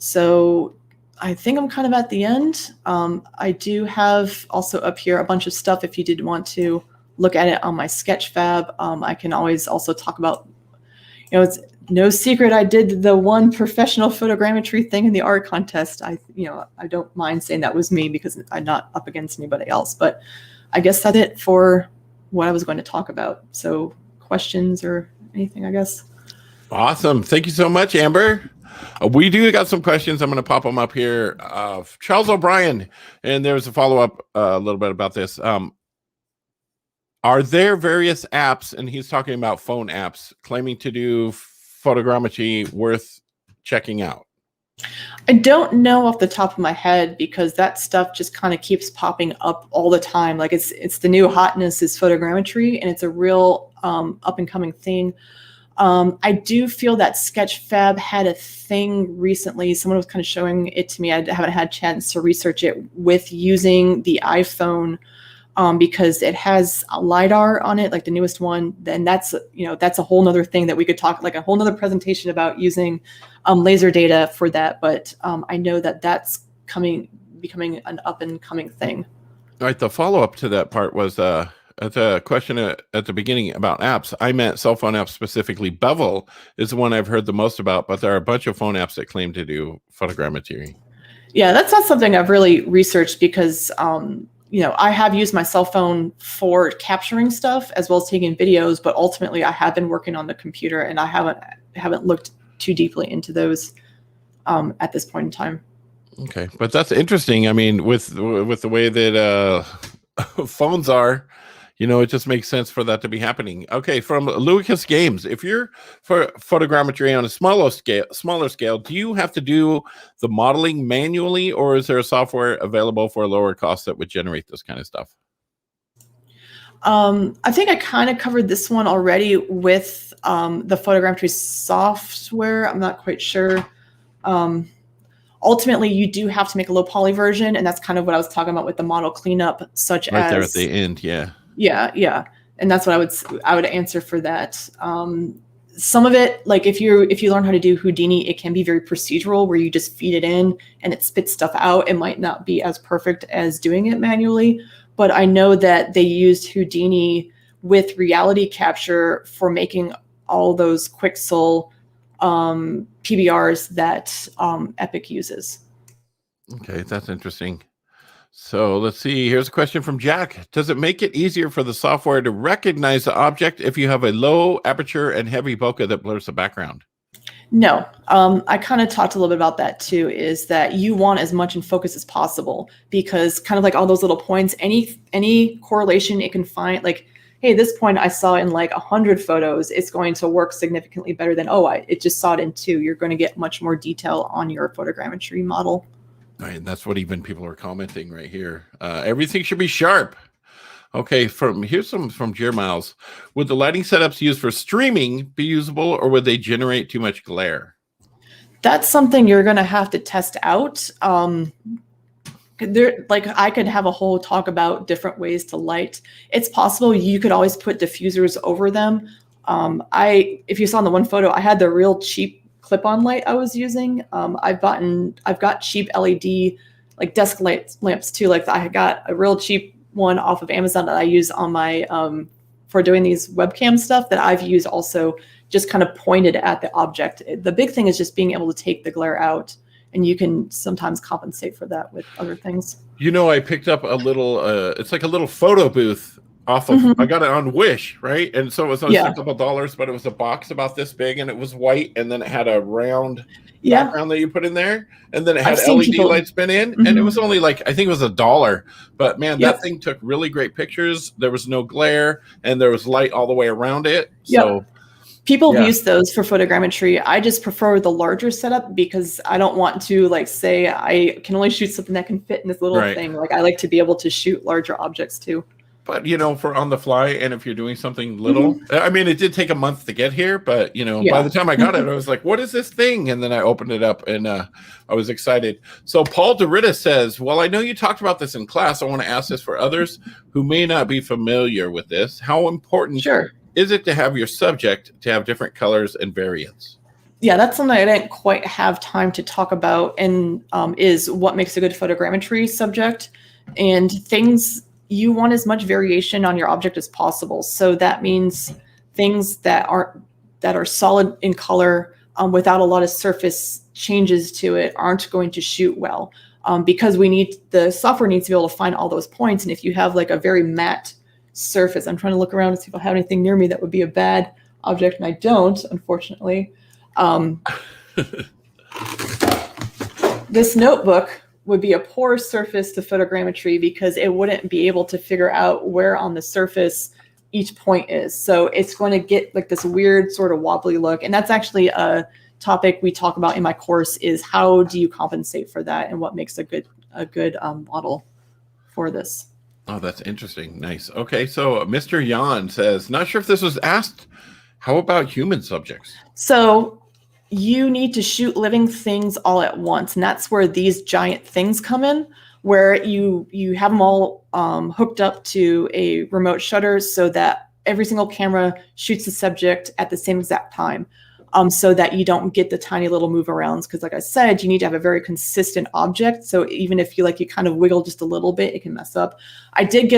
So I think I'm kind of at the end. I do have also up here a bunch of stuff if you did want to look at it on my Sketchfab. I can always also talk about, no secret, I did the one professional photogrammetry thing in the art contest. I don't mind saying that was me because I'm not up against anybody else. But I guess that's it for what I was going to talk about. So questions or anything, I guess. Awesome. Thank you so much, Amber. We do got some questions. I'm going to pop them up here. Charles O'Brien, and there's a follow-up a little bit about this. Are there various apps, and he's talking about phone apps, claiming to do photogrammetry worth checking out? I don't know off the top of my head because that stuff just kind of keeps popping up all the time. Like it's the new hotness is photogrammetry, and it's a real up and coming thing. I do feel that Sketchfab had a thing recently. Someone was kind of showing it to me. I haven't had a chance to research it with using the iPhone because it has a LiDAR on it, like the newest one. Then that's a whole nother thing that we could talk, like a whole nother presentation about using laser data for that. But I know that that's becoming an up and coming thing. All right. The follow up to that part was at the question at the beginning about apps. I meant cell phone apps specifically. Bevel is the one I've heard the most about, but there are a bunch of phone apps that claim to do photogrammetry. Yeah, that's not something I've really researched because I have used my cell phone for capturing stuff as well as taking videos, but ultimately I have been working on the computer and I haven't looked too deeply into those at this point in time. Okay, but that's interesting. I mean, with the way that phones are, it just makes sense for that to be happening. Okay, from Lucas Games, if you're for photogrammetry on a smaller scale, do you have to do the modeling manually, or is there a software available for a lower cost that would generate this kind of stuff? I think I kind of covered this one already with the Photogrammetry software. I'm not quite sure. Ultimately, you do have to make a low poly version, and that's kind of what I was talking about with the model cleanup, such right as there at the end, yeah. Yeah, and that's what I would answer for that. Some of it, like if you learn how to do Houdini, it can be very procedural, where you just feed it in and it spits stuff out. It might not be as perfect as doing it manually, but I know that they used Houdini with reality capture for making all those Quixel PBRs that Epic uses. Okay, that's interesting. So let's see. Here's a question from Jack. Does it make it easier for the software to recognize the object if you have a low aperture and heavy bokeh that blurs the background? No. I kind of talked a little bit about that too, is that you want as much in focus as possible because kind of like all those little points, any correlation it can find, like, hey, this point I saw in like 100 photos, it's going to work significantly better than, it just saw it in 2. You're going to get much more detail on your photogrammetry model. Right, that's what even people are commenting right here. Everything should be sharp. Okay, here's some from Jermiles. Would the lighting setups used for streaming be usable, or would they generate too much glare? That's something you're going to have to test out. I could have a whole talk about different ways to light. It's possible you could always put diffusers over them. If you saw in the one photo, I had the real cheap clip-on light I was using. I've got cheap LED like desk lamps too. Like I got a real cheap one off of Amazon that I use on my for doing these webcam stuff that I've used also just kind of pointed at the object. The big thing is just being able to take the glare out, and you can sometimes compensate for that with other things. I picked up a little it's like a little photo booth off of I got it on Wish, right? And so it was on a couple dollars, but it was a box about this big and it was white, and then it had a round background that you put in there, and then it had LED lights been in, and it was only like, I think it was $1, but man, that thing took really great pictures. There was no glare and there was light all the way around it. So people have used those for photogrammetry. I just prefer the larger setup because I don't want to say I can only shoot something that can fit in this little thing. Like I like to be able to shoot larger objects too. But, for on the fly, and if you're doing something little, I mean, it did take a month to get here, but, by the time I got it, I was like, what is this thing? And then I opened it up and I was excited. So Paul DeRitta says, well, I know you talked about this in class. I want to ask this for others who may not be familiar with this. How important is it to have your subject to have different colors and variants? Yeah, that's something I didn't quite have time to talk about, and is what makes a good photogrammetry subject. And you want as much variation on your object as possible. So that means things that aren't that are solid in color without a lot of surface changes to it aren't going to shoot well, because the software needs to be able to find all those points. And if you have like a very matte surface, I'm trying to look around and see if I have anything near me that would be a bad object, and I don't, unfortunately. This notebook would be a poor surface to photogrammetry because it wouldn't be able to figure out where on the surface each point is. So it's going to get like this weird sort of wobbly look. And that's actually a topic we talk about in my course, is how do you compensate for that and what makes a good model for this. Oh, that's interesting. Nice. Okay, so Mr. Yan says, not sure if this was asked, how about human subjects? So you need to shoot living things all at once. And that's where these giant things come in, where you have them all hooked up to a remote shutter so that every single camera shoots the subject at the same exact time, so that you don't get the tiny little move arounds. Because like I said, you need to have a very consistent object. So even if you kind of wiggle just a little bit, it can mess up. I did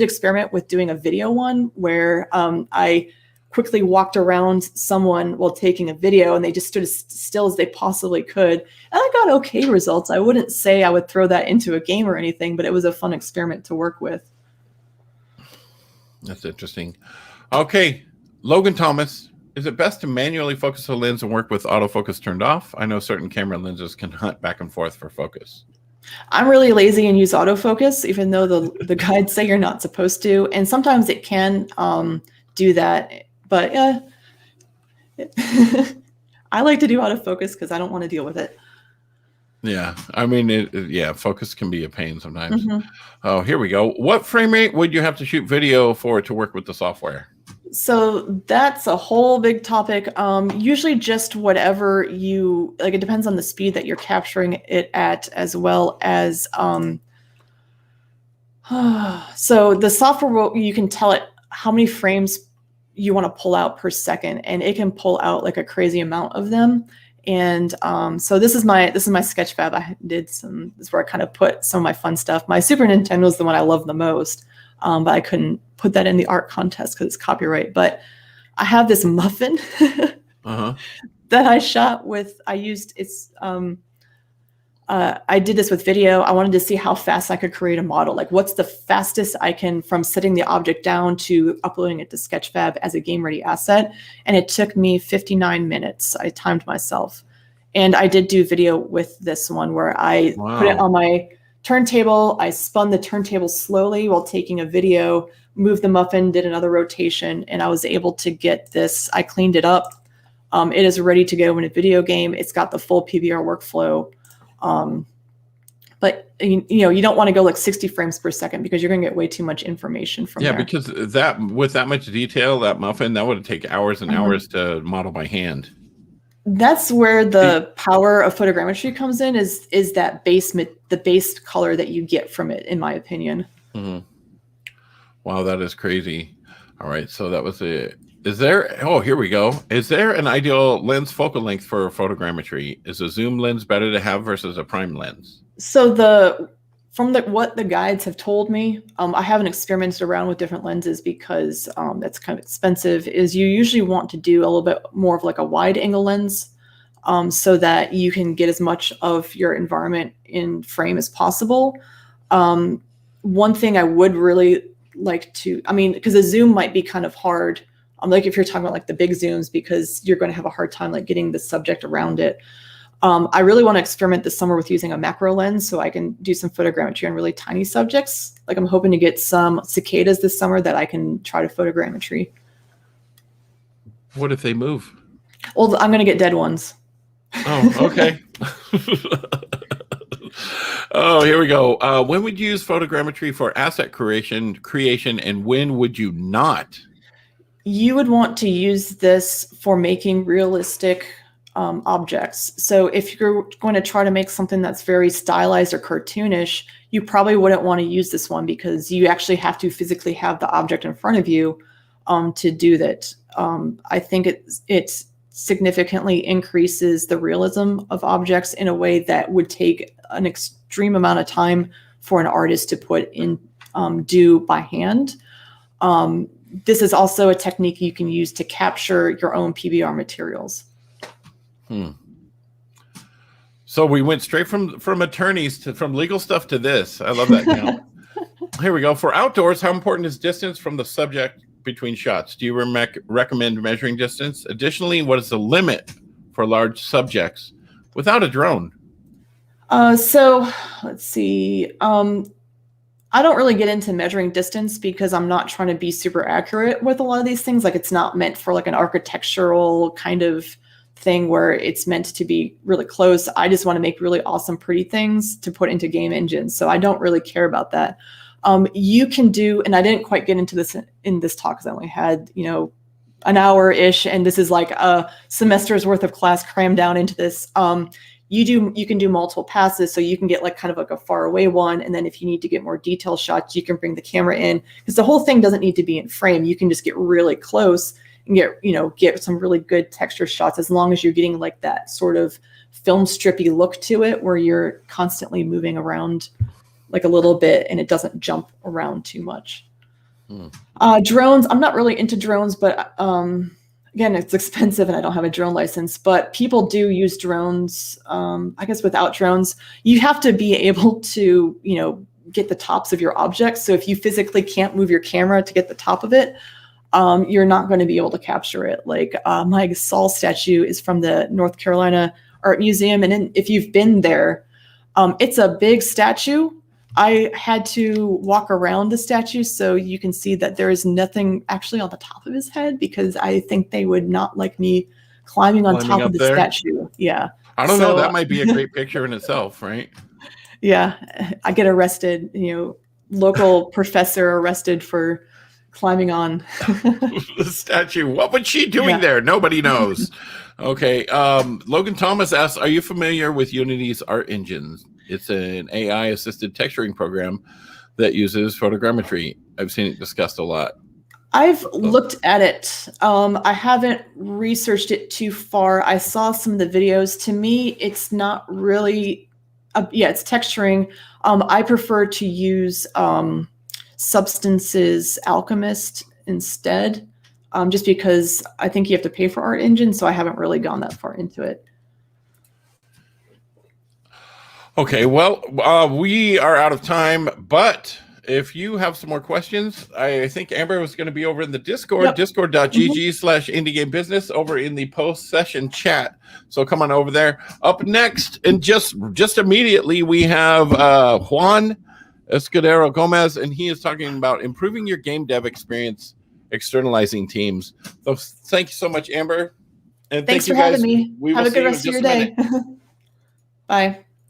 experiment with doing a video one where I quickly walked around someone while taking a video, and they just stood as still as they possibly could. And I got okay results. I wouldn't say I would throw that into a game or anything, but it was a fun experiment to work with. That's interesting. Okay, Logan Thomas, is it best to manually focus a lens and work with autofocus turned off? I know certain camera lenses can hunt back and forth for focus. I'm really lazy and use autofocus, even though the guides say you're not supposed to. And sometimes it can do that. But yeah, I like to do autofocus because I don't want to deal with it. Yeah, I mean, focus can be a pain sometimes. Oh, here we go. What frame rate would you have to shoot video for to work with the software? So that's a whole big topic. Usually just whatever you like. It depends on the speed that you're capturing it at, as well as so the software you can tell it how many frames you want to pull out per second, and it can pull out like a crazy amount of them. And so this is my Sketchfab. This is where I kind of put some of my fun stuff. My Super Nintendo is the one I love the most, but I couldn't put that in the art contest because it's copyright. But I have this muffin that I shot with. I did this with video. I wanted to see how fast I could create a model. Like, what's the fastest I can from setting the object down to uploading it to Sketchfab as a game-ready asset. And it took me 59 minutes. I timed myself. And I did do video with this one where I put it on my turntable. I spun the turntable slowly while taking a video, moved the muffin, did another rotation, and I was able to get this. I cleaned it up. It is ready to go in a video game. It's got the full PBR workflow. But you don't want to go like 60 frames per second because you're going to get way too much information from there. Yeah, because that with that much detail, that muffin, that would take hours and hours to model by hand. That's where the power of photogrammetry comes in, is that the base color that you get from it, in my opinion. Wow, that is crazy. All right, so that was it. Here we go. Is there an ideal lens focal length for photogrammetry? Is a zoom lens better to have versus a prime lens? So what the guides have told me, I haven't experimented around with different lenses because that's kind of expensive, is you usually want to do a little bit more of like a wide angle lens, so that you can get as much of your environment in frame as possible. One thing I would really like to, because a zoom might be kind of hard. Like if you're talking about like the big zooms, because you're going to have a hard time like getting the subject around it. I really want to experiment this summer with using a macro lens so I can do some photogrammetry on really tiny subjects. Like I'm hoping to get some cicadas this summer that I can try to photogrammetry. What if they move? Well, I'm going to get dead ones. Oh, okay. Oh, here we go. When would you use photogrammetry for asset creation, and when would you not? You would want to use this for making realistic objects. So if you're going to try to make something that's very stylized or cartoonish, you probably wouldn't want to use this one because you actually have to physically have the object in front of you to do that. I think it significantly increases the realism of objects in a way that would take an extreme amount of time for an artist to put in, do by hand. this is also a technique you can use to capture your own PBR materials. So we went straight from attorneys from legal stuff to this. I love that. Now, here we go. For outdoors, how important is distance from the subject between shots? Do you recommend measuring distance? Additionally, what is the limit for large subjects without a drone? So let's see. I don't really get into measuring distance because I'm not trying to be super accurate with a lot of these things. Like, it's not meant for like an architectural kind of thing where it's meant to be really close. I just want to make really awesome, pretty things to put into game engines. So I don't really care about that. You can do, and I didn't quite get into this in this talk because I only had, an hour-ish, and this is like a semester's worth of class crammed down into this. You can do multiple passes, so you can get like kind of like a far away one, and then if you need to get more detailed shots, you can bring the camera in, because the whole thing doesn't need to be in frame. You can just get really close and get some really good texture shots, as long as you're getting like that sort of film strippy look to it, where you're constantly moving around like a little bit and it doesn't jump around too much. Drones, I'm not really into drones, but again, it's expensive and I don't have a drone license, but people do use drones. I guess without drones, you have to be able to, get the tops of your objects. So if you physically can't move your camera to get the top of it, you're not going to be able to capture it. Like my Saul statue is from the North Carolina Art Museum. And if you've been there, it's a big statue. I had to walk around the statue so you can see that there is nothing actually on the top of his head, because I think they would not like me climbing on top of the statue. Yeah. I don't know. That might be a great picture in itself, right? Yeah. I get arrested, local professor arrested for climbing on the statue. What was she doing there? Nobody knows. Okay. Logan Thomas asks, are you familiar with Unity's art engines? It's an AI-assisted texturing program that uses photogrammetry. I've seen it discussed a lot. I've looked at it. I haven't researched it too far. I saw some of the videos. To me, it's not really, it's texturing. I prefer to use Substance's Alchemist instead, just because I think you have to pay for Art Engine, so I haven't really gone that far into it. Okay, well, we are out of time, but if you have some more questions, I think Amber was going to be over in the Discord, discord.gg/indiegamebusiness, over in the post-session chat. So come on over there. Up next, and just immediately, we have Juan Escudero Gomez, and he is talking about improving your game dev experience, externalizing teams. So thank you so much, Amber. And thanks for having me. Have a good rest of your day. Bye.